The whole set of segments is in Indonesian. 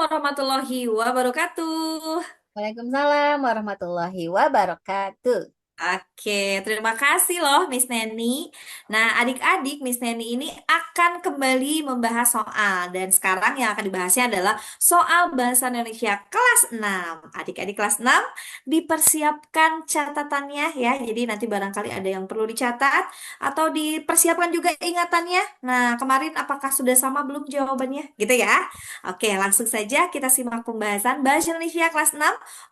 warahmatullahi wabarakatuh. Waalaikumsalam warahmatullahi wabarakatuh. Oke, terima kasih loh Miss Neni. Nah, adik-adik, Miss Neni ini akan kembali membahas soal. Dan sekarang yang akan dibahasnya adalah soal bahasa Indonesia kelas 6. Adik-adik kelas 6 dipersiapkan catatannya ya. Jadi nanti barangkali ada yang perlu dicatat atau dipersiapkan juga ingatannya. Nah, kemarin apakah sudah sama belum jawabannya? Gitu ya. Oke, langsung saja kita simak pembahasan bahasa Indonesia kelas 6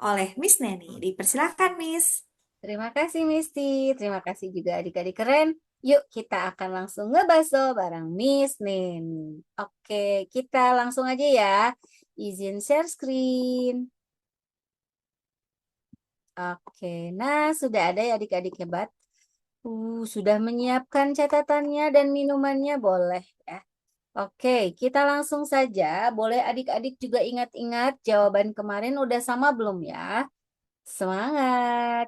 oleh Miss Neni. Dipersilakan, Miss. Terima kasih Misti, terima kasih juga adik-adik keren. Yuk kita akan langsung ngebaso bareng Miss Neni. Oke, kita langsung aja ya. Izin share screen. Oke, nah sudah ada ya adik-adik hebat. Sudah menyiapkan catatannya dan minumannya boleh ya. Oke, kita langsung saja. Boleh adik-adik juga ingat-ingat jawaban kemarin udah sama belum ya? Semangat.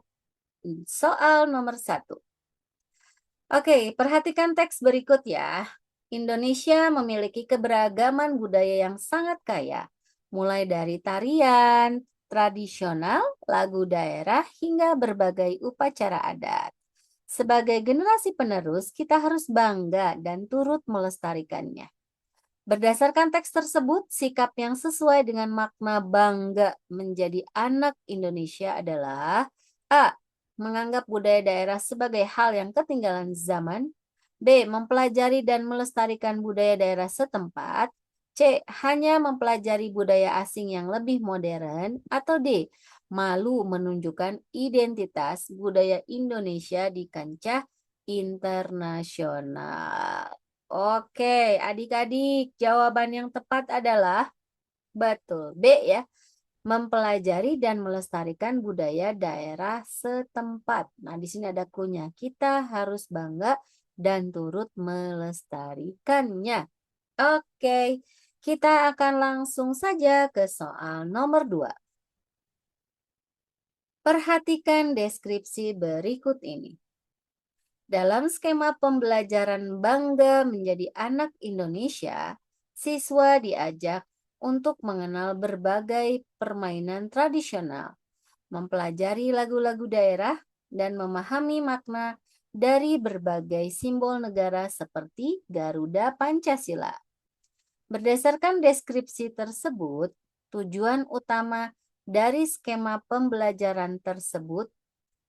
Soal nomor 1. Oke, perhatikan teks berikut ya. Indonesia memiliki keberagaman budaya yang sangat kaya, mulai dari tarian, tradisional, lagu daerah, hingga berbagai upacara adat. Sebagai generasi penerus, kita harus bangga dan turut melestarikannya. Berdasarkan teks tersebut, sikap yang sesuai dengan makna bangga menjadi anak Indonesia adalah A. Menganggap budaya daerah sebagai hal yang ketinggalan zaman. B. Mempelajari dan melestarikan budaya daerah setempat. C. Hanya mempelajari budaya asing yang lebih modern. Atau D. Malu menunjukkan identitas budaya Indonesia di kancah internasional. Oke, adik-adik, jawaban yang tepat adalah betul. B ya, mempelajari dan melestarikan budaya daerah setempat. Nah, di sini ada clue-nya. Kita harus bangga dan turut melestarikannya. Oke, kita akan langsung saja ke soal nomor 2. Perhatikan deskripsi berikut ini. Dalam skema pembelajaran Bangga Menjadi Anak Indonesia, siswa diajak untuk mengenal berbagai permainan tradisional, mempelajari lagu-lagu daerah, dan memahami makna dari berbagai simbol negara seperti Garuda Pancasila. Berdasarkan deskripsi tersebut, tujuan utama dari skema pembelajaran tersebut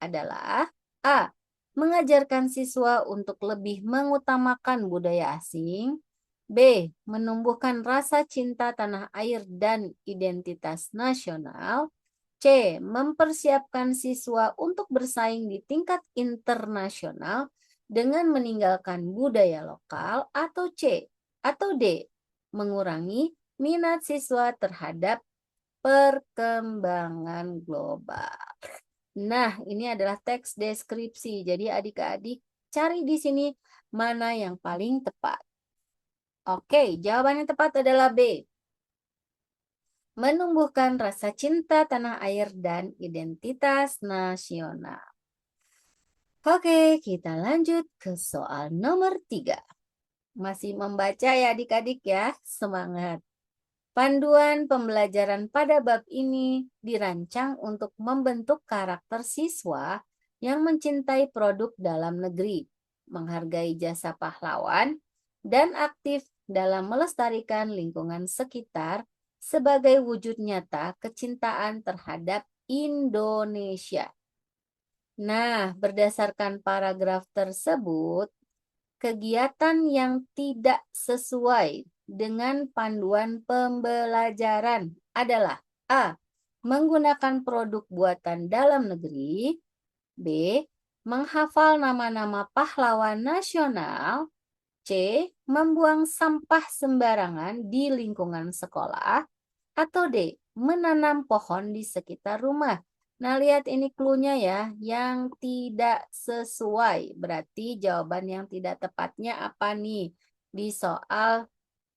adalah A. Mengajarkan siswa untuk lebih mengutamakan budaya asing. B. Menumbuhkan rasa cinta tanah air dan identitas nasional. C. Mempersiapkan siswa untuk bersaing di tingkat internasional dengan meninggalkan budaya lokal. Atau C. Atau D. Mengurangi minat siswa terhadap perkembangan global. Nah, ini adalah teks deskripsi. Jadi adik-adik cari di sini mana yang paling tepat. Oke, jawaban yang tepat adalah B. Menumbuhkan rasa cinta tanah air dan identitas nasional. Oke, kita lanjut ke soal nomor 3. Masih membaca ya adik-adik ya, semangat. Panduan pembelajaran pada bab ini dirancang untuk membentuk karakter siswa yang mencintai produk dalam negeri, menghargai jasa pahlawan, dan aktif dalam melestarikan lingkungan sekitar sebagai wujud nyata kecintaan terhadap Indonesia. Nah, berdasarkan paragraf tersebut, kegiatan yang tidak sesuai dengan panduan pembelajaran adalah A. Menggunakan produk buatan dalam negeri. B. Menghafal nama-nama pahlawan nasional. C. Membuang sampah sembarangan di lingkungan sekolah. Atau D. Menanam pohon di sekitar rumah. Nah, lihat ini clue-nya ya, yang tidak sesuai. Berarti jawaban yang tidak tepatnya apa nih di soal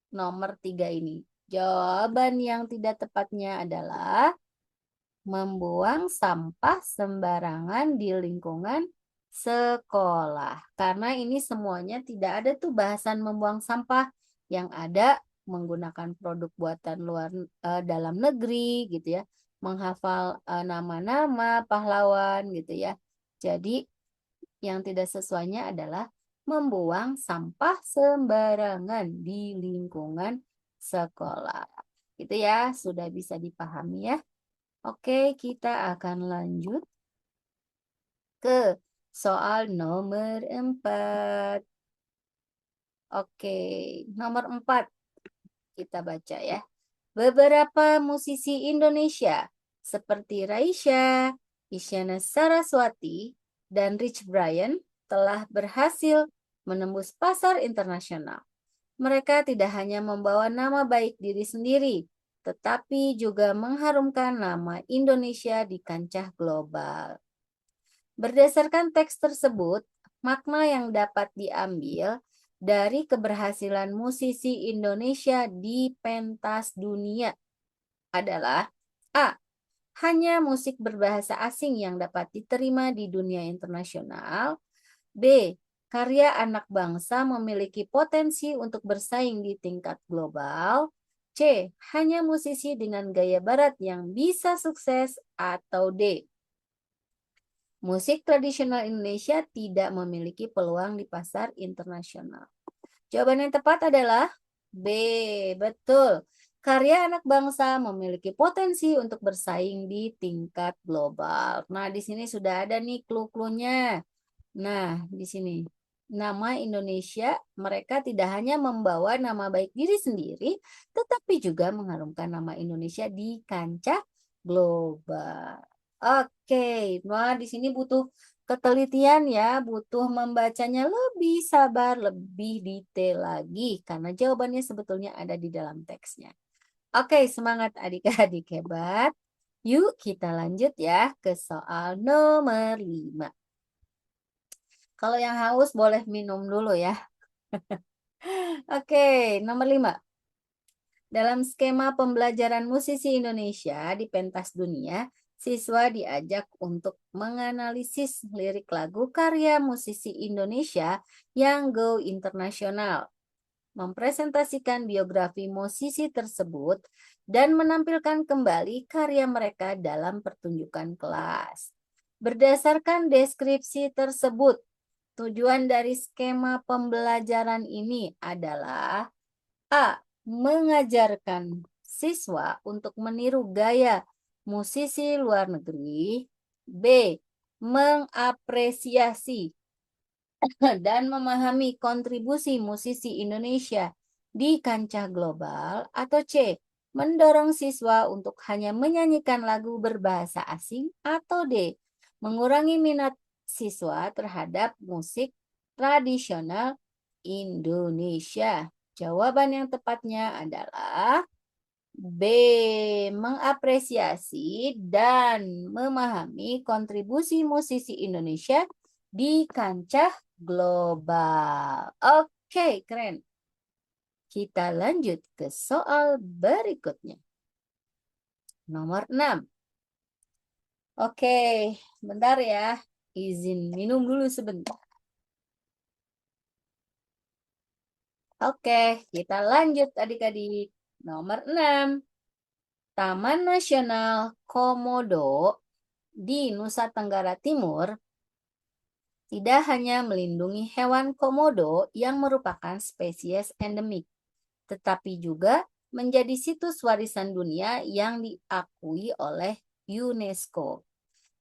nomor 3 ini? Jawaban yang tidak tepatnya adalah membuang sampah sembarangan di lingkungan sekolah. Karena ini semuanya tidak ada tuh bahasan membuang sampah. Yang ada menggunakan produk buatan dalam negeri gitu ya, menghafal nama-nama pahlawan gitu ya. Jadi yang tidak sesuainya adalah membuang sampah sembarangan di lingkungan sekolah. Gitu ya, sudah bisa dipahami ya. Oke, kita akan lanjut ke soal nomor 4. Oke, nomor 4 kita baca ya. Beberapa musisi Indonesia seperti Raisya, Isyana Saraswati, dan Rich Brian telah berhasil menembus pasar internasional. Mereka tidak hanya membawa nama baik diri sendiri, tetapi juga mengharumkan nama Indonesia di kancah global. Berdasarkan teks tersebut, makna yang dapat diambil dari keberhasilan musisi Indonesia di pentas dunia adalah A. Hanya musik berbahasa asing yang dapat diterima di dunia internasional. B. Karya anak bangsa memiliki potensi untuk bersaing di tingkat global. C. Hanya musisi dengan gaya barat yang bisa sukses. Atau D. Musik tradisional Indonesia tidak memiliki peluang di pasar internasional. Jawaban yang tepat adalah B. Betul. Karya anak bangsa memiliki potensi untuk bersaing di tingkat global. Nah, di sini sudah ada nih clue-cluenya. Nah, di sini nama Indonesia, mereka tidak hanya membawa nama baik diri sendiri, tetapi juga mengharumkan nama Indonesia di kancah global. Oke, nah di sini butuh ketelitian ya, butuh membacanya lebih sabar, lebih detail lagi, karena jawabannya sebetulnya ada di dalam teksnya. Oke, semangat adik-adik hebat. Yuk kita lanjut ya ke soal nomor 5. Kalau yang haus boleh minum dulu ya. Oke, nomor 5. Dalam skema pembelajaran musisi Indonesia di pentas dunia, siswa diajak untuk menganalisis lirik lagu karya musisi Indonesia yang go internasional, mempresentasikan biografi musisi tersebut, dan menampilkan kembali karya mereka dalam pertunjukan kelas. Berdasarkan deskripsi tersebut, tujuan dari skema pembelajaran ini adalah A. Mengajarkan siswa untuk meniru gaya musisi luar negeri. B. Mengapresiasi dan memahami kontribusi musisi Indonesia di kancah global. Atau C. Mendorong siswa untuk hanya menyanyikan lagu berbahasa asing. Atau D. Mengurangi minat siswa terhadap musik tradisional Indonesia. Jawaban yang tepatnya adalah B. Mengapresiasi dan memahami kontribusi musisi Indonesia di kancah global. Oke, keren. Kita lanjut ke soal berikutnya. Nomor 6. Oke, bentar ya. Izin minum dulu sebentar. Oke, kita lanjut adik-adik. Nomor 6. Taman Nasional Komodo di Nusa Tenggara Timur tidak hanya melindungi hewan komodo yang merupakan spesies endemik, tetapi juga menjadi situs warisan dunia yang diakui oleh UNESCO.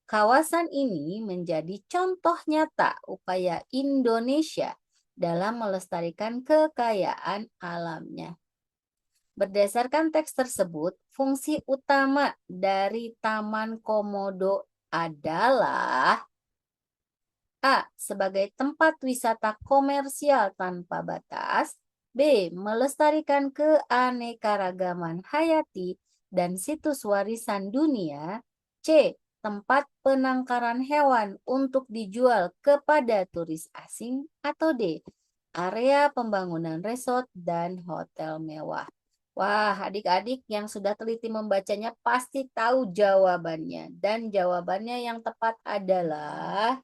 Kawasan ini menjadi contoh nyata upaya Indonesia dalam melestarikan kekayaan alamnya. Berdasarkan teks tersebut, fungsi utama dari Taman Komodo adalah A. Sebagai tempat wisata komersial tanpa batas. B. Melestarikan keanekaragaman hayati dan situs warisan dunia. C. Tempat penangkaran hewan untuk dijual kepada turis asing. Atau D. Area pembangunan resort dan hotel mewah. Wah, adik-adik yang sudah teliti membacanya pasti tahu jawabannya. Dan jawabannya yang tepat adalah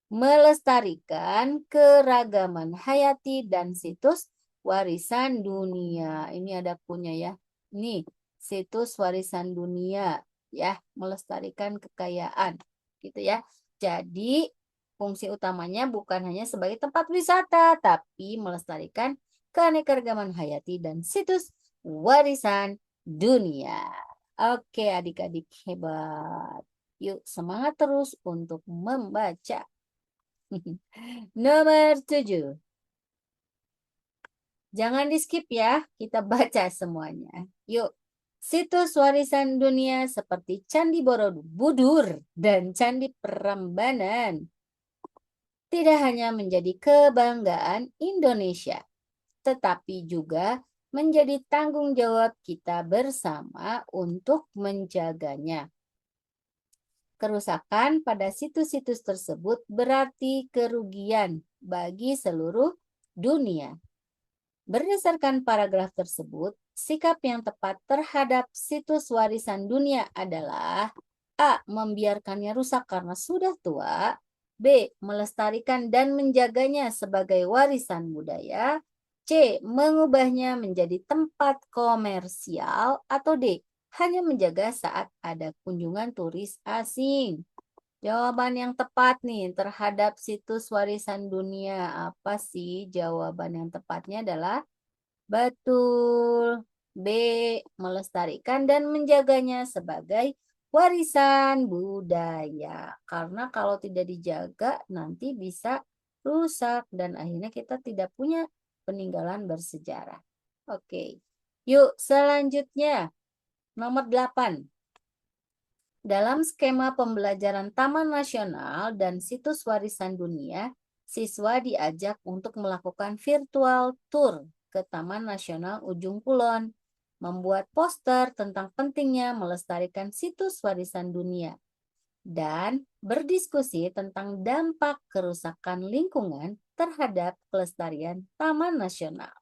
melestarikan keragaman hayati dan situs warisan dunia. Ini ada punya ya. Nih, situs warisan dunia ya, melestarikan kekayaan gitu ya. Jadi, fungsi utamanya bukan hanya sebagai tempat wisata, tapi melestarikan keanekaragaman hayati dan situs warisan dunia. Oke, adik-adik hebat. Yuk, semangat terus untuk membaca. Nomor 7. Jangan di-skip ya, kita baca semuanya. Yuk, situs warisan dunia seperti Candi Borobudur dan Candi Prambanan tidak hanya menjadi kebanggaan Indonesia, tetapi juga menjadi tanggung jawab kita bersama untuk menjaganya. Kerusakan pada situs-situs tersebut berarti kerugian bagi seluruh dunia. Berdasarkan paragraf tersebut, sikap yang tepat terhadap situs warisan dunia adalah A. Membiarkannya rusak karena sudah tua. B. Melestarikan dan menjaganya sebagai warisan budaya. C. Mengubahnya menjadi tempat komersial. Atau D. Hanya menjaga saat ada kunjungan turis asing. Jawaban yang tepat nih terhadap situs warisan dunia. Apa sih jawaban yang tepatnya adalah betul. B. Melestarikan dan menjaganya sebagai warisan budaya. Karena kalau tidak dijaga nanti bisa rusak dan akhirnya kita tidak punya peninggalan bersejarah. Oke. Yuk selanjutnya. Nomor 8. Dalam skema pembelajaran Taman Nasional dan situs warisan dunia, siswa diajak untuk melakukan virtual tour ke Taman Nasional Ujung Kulon, membuat poster tentang pentingnya melestarikan situs warisan dunia, dan berdiskusi tentang dampak kerusakan lingkungan terhadap kelestarian Taman Nasional.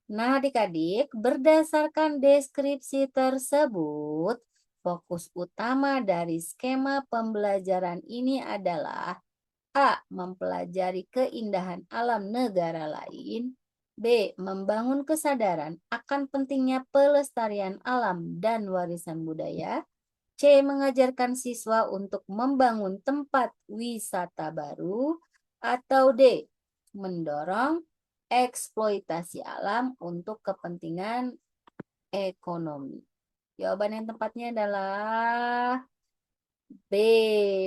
Nah, adik-adik, berdasarkan deskripsi tersebut, fokus utama dari skema pembelajaran ini adalah A. Mempelajari keindahan alam negara lain. B. Membangun kesadaran akan pentingnya pelestarian alam dan warisan budaya. C. Mengajarkan siswa untuk membangun tempat wisata baru. Atau D. Mendorong eksploitasi alam untuk kepentingan ekonomi. Jawaban yang tepatnya adalah B,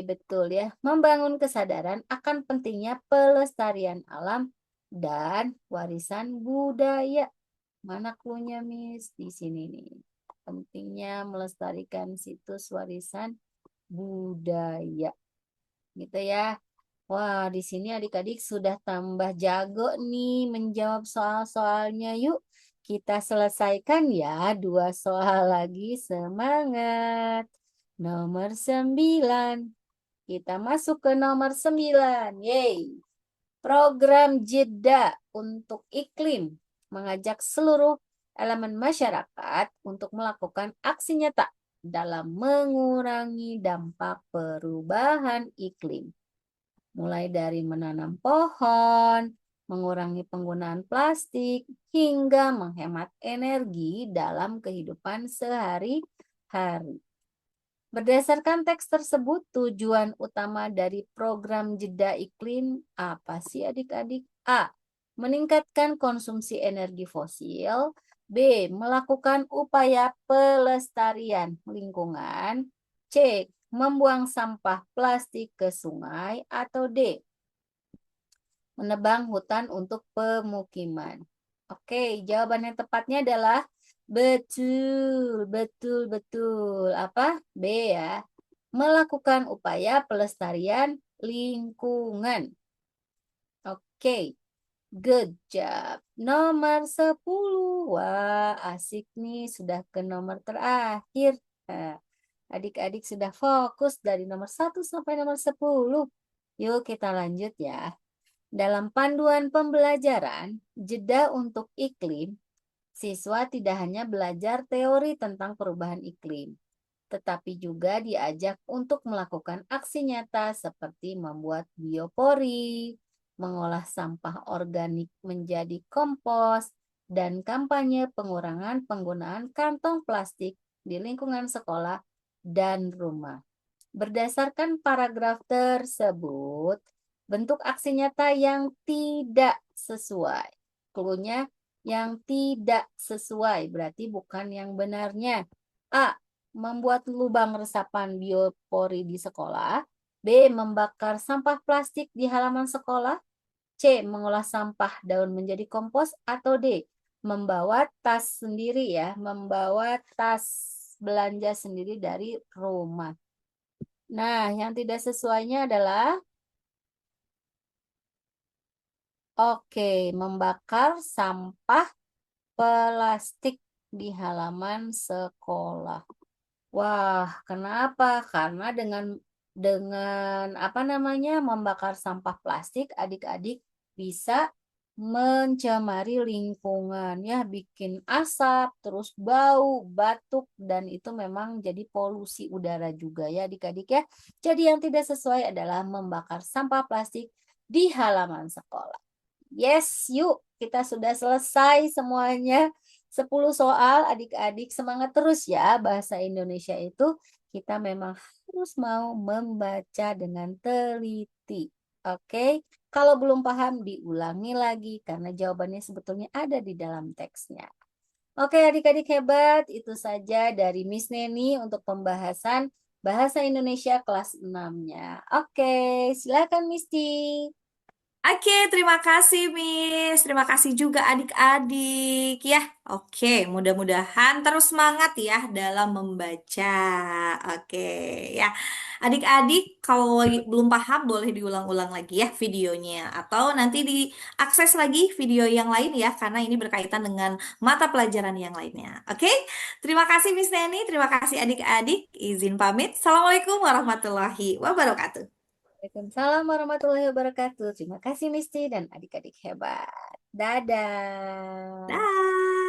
betul ya. Membangun kesadaran akan pentingnya pelestarian alam dan warisan budaya. Mana cluenya, Miss? Di sini nih. Pentingnya melestarikan situs warisan budaya. Gitu ya. Wah, di sini adik-adik sudah tambah jago nih menjawab soal-soalnya. Yuk, kita selesaikan ya. 2 soal lagi. Semangat. Nomor 9. Kita masuk ke nomor 9. Yeay. Program jeda untuk iklim mengajak seluruh elemen masyarakat untuk melakukan aksi nyata dalam mengurangi dampak perubahan iklim. Mulai dari menanam pohon, mengurangi penggunaan plastik, hingga menghemat energi dalam kehidupan sehari-hari. Berdasarkan teks tersebut, tujuan utama dari program jeda iklim apa sih adik-adik? A. Meningkatkan konsumsi energi fosil. B. Melakukan upaya pelestarian lingkungan. C. Membuang sampah plastik ke sungai. Atau D. Menebang hutan untuk pemukiman. Oke, jawaban yang tepatnya adalah betul, betul, betul. Apa? B ya. Melakukan upaya pelestarian lingkungan. Oke, good job. Nomor 10. Wah, asik nih. Sudah ke nomor terakhir. Nah, adik-adik sudah fokus dari nomor 1 sampai nomor 10. Yuk kita lanjut ya. Dalam panduan pembelajaran, jeda untuk iklim, siswa tidak hanya belajar teori tentang perubahan iklim, tetapi juga diajak untuk melakukan aksi nyata seperti membuat biopori, mengolah sampah organik menjadi kompos, dan kampanye pengurangan penggunaan kantong plastik di lingkungan sekolah dan rumah. Berdasarkan paragraf tersebut, bentuk aksi nyata yang tidak sesuai. Cluenya yang tidak sesuai, berarti bukan yang benarnya. A. Membuat lubang resapan biopori di sekolah. B. Membakar sampah plastik di halaman sekolah. C. Mengolah sampah daun menjadi kompos. Atau D. Membawa tas sendiri ya, membawa tas belanja sendiri dari rumah. Nah, yang tidak sesuainya adalah oke, membakar sampah plastik di halaman sekolah. Wah, kenapa? Karena dengan apa namanya membakar sampah plastik, adik-adik bisa mencemari lingkungan ya, bikin asap, terus bau, batuk, dan itu memang jadi polusi udara juga ya adik-adik ya. Jadi yang tidak sesuai adalah membakar sampah plastik di halaman sekolah. Yes, yuk kita sudah selesai semuanya. 10 soal adik-adik semangat terus ya. Bahasa Indonesia itu kita memang harus mau membaca dengan teliti. Oke, kalau belum paham diulangi lagi karena jawabannya sebetulnya ada di dalam teksnya. Oke adik-adik hebat, itu saja dari Miss Neni untuk pembahasan Bahasa Indonesia kelas 6-nya. Oke, silakan Misti. Oke, terima kasih Miss. Terima kasih juga adik-adik ya. Oke, mudah-mudahan terus semangat ya dalam membaca. Oke, ya. Adik-adik kalau belum paham boleh diulang-ulang lagi ya videonya atau nanti diakses lagi video yang lain ya karena ini berkaitan dengan mata pelajaran yang lainnya. Oke? Terima kasih Miss Neni, terima kasih adik-adik. Izin pamit. Assalamualaikum warahmatullahi wabarakatuh. Waalaikumsalam warahmatullahi wabarakatuh. Terima kasih Misti dan adik-adik hebat. Dadah. Dah.